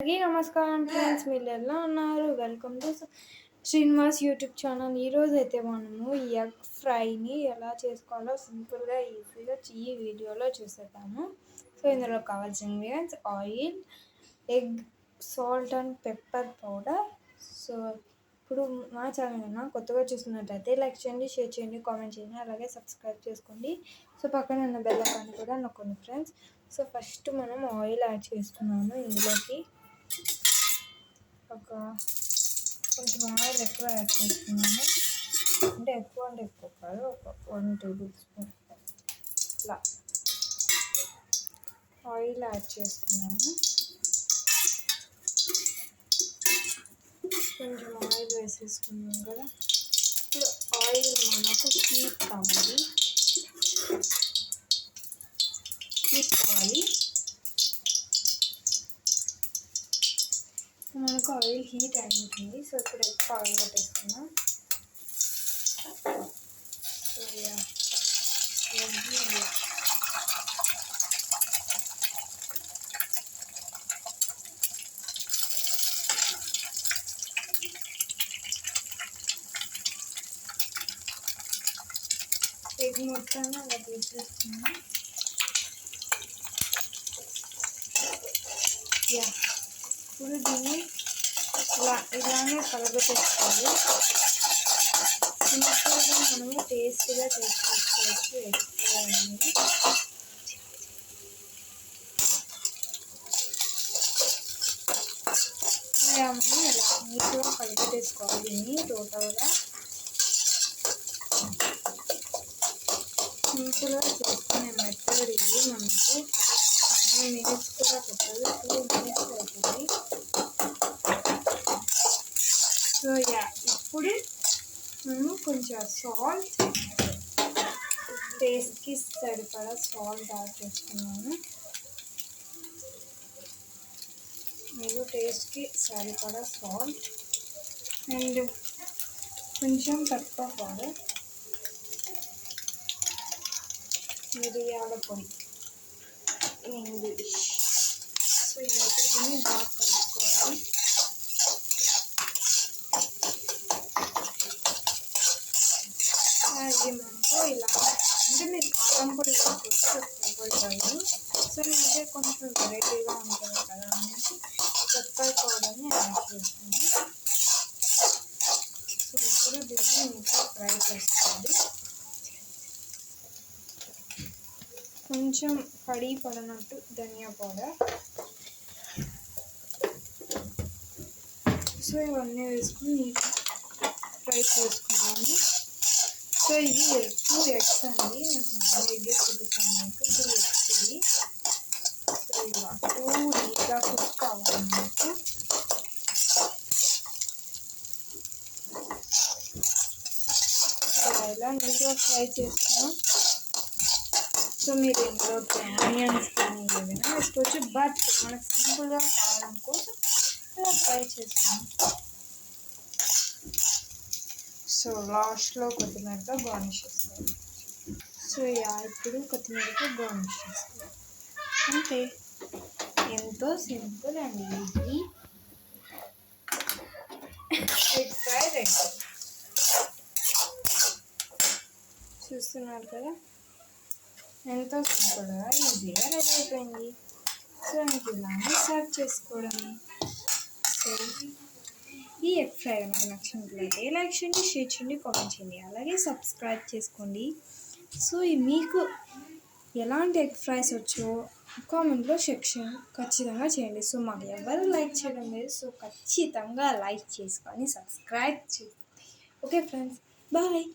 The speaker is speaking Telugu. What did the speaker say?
అందరికీ నమస్కారం ఫ్రెండ్స్, మీరు ఎలా ఉన్నారు? Welcome to Srinivas YouTube channel. ఈరోజు అయితే మనము ఎగ్ ఫ్రైని ఎలా చేసుకోవాలో సింపుల్గా ఈజీగా ఈ వీడియోలో చూసేద్దాము. సో ఇందులో కావాల్సిన ingredients oil, egg, salt and pepper powder. So ఇప్పుడు మా ఛానల్ కొత్తగా చూస్తున్నట్టయితే లైక్ చేయండి, షేర్ చేయండి, కామెంట్ చేయండి, అలాగే సబ్స్క్రైబ్ చేసుకోండి. సో పక్కన ఉన్న బెల్ ఐకాన్ కూడా నొక్కండి ఫ్రెండ్స్. సో ఫస్ట్ మనం ఆయిల్ యాడ్ చేసుకున్నాము. ఇందులోకి కొంచెం ఆయిల్ ఎక్కువ యాడ్ చేసుకున్నాము. అంటే ఎక్కువ కాదు, ఒక 1 టేబుల్ స్పూన్ ఇట్లా ఆయిల్ యాడ్ చేసుకున్నాము. కొంచెం ఆయిల్ వేసేసుకున్నాం కదా. ఇప్పుడు ఆయిల్ మనకు హీట్ కావాలి. మనకు ఆయిల్ హీట్ అయింది. సో ఇప్పుడు ఎక్కువ ఆయిల్ పెట్టేసుకున్నాం. సో ఎగ్ మొత్తాన్ని అలా తీసేసుకున్నాం. ఇప్పుడు దీన్ని ఇలానే కలగపెట్టుకోవాలి. సింపుల్గా మనము టేస్ట్గా చేసుకోవచ్చు ఎక్కువ అనేది. మనం ఇలా నీట్గా కలగపెట్టేసుకోవాలి. దీన్ని టోటల్గా సింపుల్గా చేసుకునే మెథడ్ ఇది. మనకు 5 మినిట్స్ కూడా పెట్టదు, 2 మినిట్స్ అవుతుంది. సో ఇప్పుడు మేము కొంచెం సాల్ట్, టేస్ట్కి సరిపడా సాల్ట్ యాడ్ చేసుకున్నాము. మీరు టేస్ట్కి సరిపడా సాల్ట్ అండ్ కొంచెం పెప్పర్ పౌడర్, మిరియాల పొడి ఇంగ్లీష్. సో దీన్ని బాగా కలుపుకోవాలి. అది మనకు ఇలా అంటే మీరు కారం పొడి వేసుకోవచ్చు. సో నేనైతే కొంచెం వెరైటీగా ఉంటుంది కదా అనేసి పెప్పర్ పౌడర్ని యాడ్ చేస్తాను. సో ఇప్పుడు దీన్ని ఇంకా ఫ్రై చేసుకోవాలి. కొంచెం పడినట్టు ధనియా పౌడర్. సో ఇవన్నీ వేసుకుని నీట్గా ఫ్రై చేసుకున్నాము. సో ఇది 2 ఎగ్స్ అండి. నేను ఎగ్ కుడుతున్నాను. 2 ఎగ్స్ ఇది. సో ఇలా 2 నీట్గా కుక్ కావాలి మనకు. ఇలా నీట్గా ఫ్రై చేసుకున్నాం. సో మీరు ఇందులోకి ఆనియన్స్ కానీ ఏదైనా వేసుకోవచ్చు, బట్ మనకు సింపుల్గా కావాలనుకోసం ఇలా ఫ్రై చేస్తాము. సో లాస్ట్లో కొత్తిమీరతో గార్నిష్ చేసుకోవాలి. సో ఇప్పుడు కొత్తిమీరతో గార్నిష్ చేసుకోవాలి. అంటే ఎంతో simple and easy egg fry ready. చూస్తున్నారు కదా, ఎంతో సింపుల్గా ఈజీగా రెడీ అయిపోయింది. సో మీకు ఇలానే సర్వ్ చేసుకోవడమే. సో ఈ ఎగ్ ఫ్రై మీకు నచ్చినట్లయితే లైక్ చేయండి, షేర్ చేయండి, కామెంట్ చేయండి, అలాగే సబ్స్క్రైబ్ చేసుకోండి. సో మీకు ఎలాంటి ఎగ్ ఫ్రైస్ వచ్చో కామెంట్లో సెక్షన్ ఖచ్చితంగా చేయండి. సో మాకు ఎవరు లైక్ చేయడం లేదు, సో ఖచ్చితంగా లైక్ చేసుకొని సబ్స్క్రైబ్ చేయండి. Okay friends, bye.